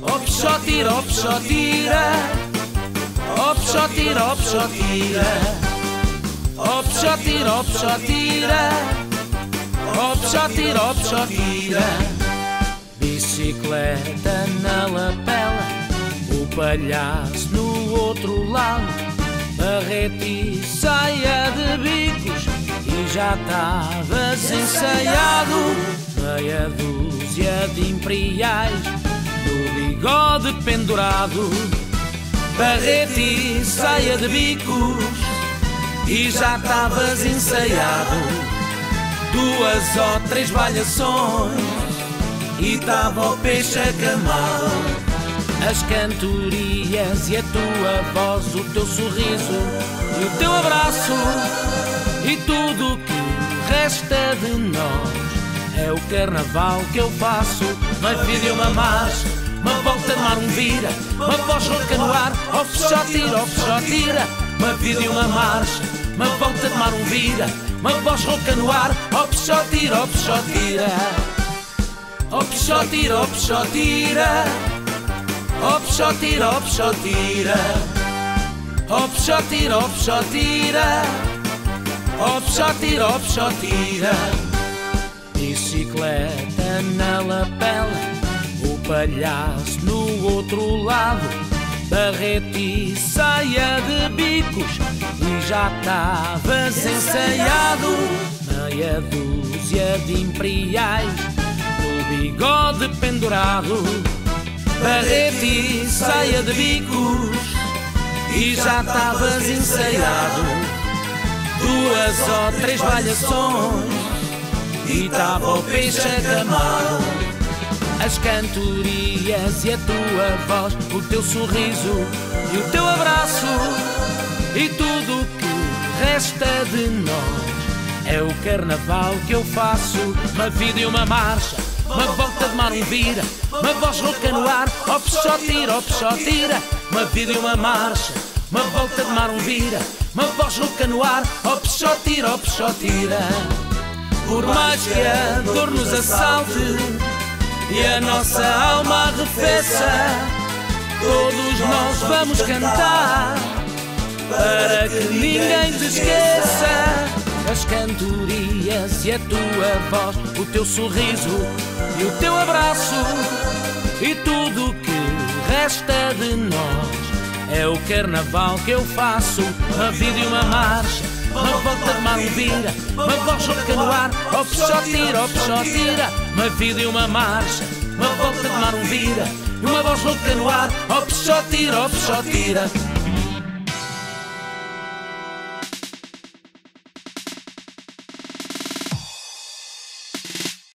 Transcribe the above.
ó peixotira, ó peixotira, ó peixotira, ó peixotira, ó peixotira, ó peixotira, ó peixotira, ó peixotira. Bicicleta na lapela, o palhaço no outro lado, barrete e saia de bicos, e já estavas ensaiado. Meia dúzia de imperiais no bigode pendurado, barrete e saia de bicos, e já estavas ensaiado. 2 ou 3 balhações e estava o peixe acamado. As cantorias e a tua voz, o teu sorriso e o teu abraço, e tudo o que resta de nós é o carnaval que eu faço. Uma vida e uma marcha, uma volta de mar, um vira, uma voz rouca no ar, ó peixotira, ó peixotira. Uma vida e uma marcha, uma volta de mar, um vira, uma voz rouca no ar, ó peixotira, ó peixotira. Ó peixotira, ó peixotira, ó peixotira, ó peixotira, ó peixotira, ó peixotira, ó peixotira, ó peixotira. Bicicleta na lapela, o palhaço no outro lado, barrete e saia de bicos, e já estavas ensaiado. Meia dúzia de imperiais no bigode pendurado, barrete e saia de bicos, e já estavas ensaiado. 2 ou 3 balhações e estava o peixe acamado. As cantorias e a tua voz, o teu sorriso e o teu abraço, e tudo o que resta de nós é o carnaval que eu faço. Uma vida e uma marcha, uma volta de mar, um vira, uma voz rouca no ar, ó peixotira, ó peixotira. Uma vida e uma marcha, uma volta de mar, um vira, uma voz rouca no ar, ó peixotira, ó peixotira. Por mais que a dor nos assalte e a nossa alma arrefeça, todos nós vamos cantar para que ninguém te esqueça. As cantorias e a tua voz, o teu sorriso e o teu abraço, e tudo o que resta de nós é o carnaval que eu faço. Uma vida e uma marcha, uma volta de mar, um vira, uma voz rouca no ar, ó peixotira, ó peixotira. Uma vida e uma marcha, uma volta de mar, um vira, e uma voz rouca no ar, ó peixotira, ó peixotira.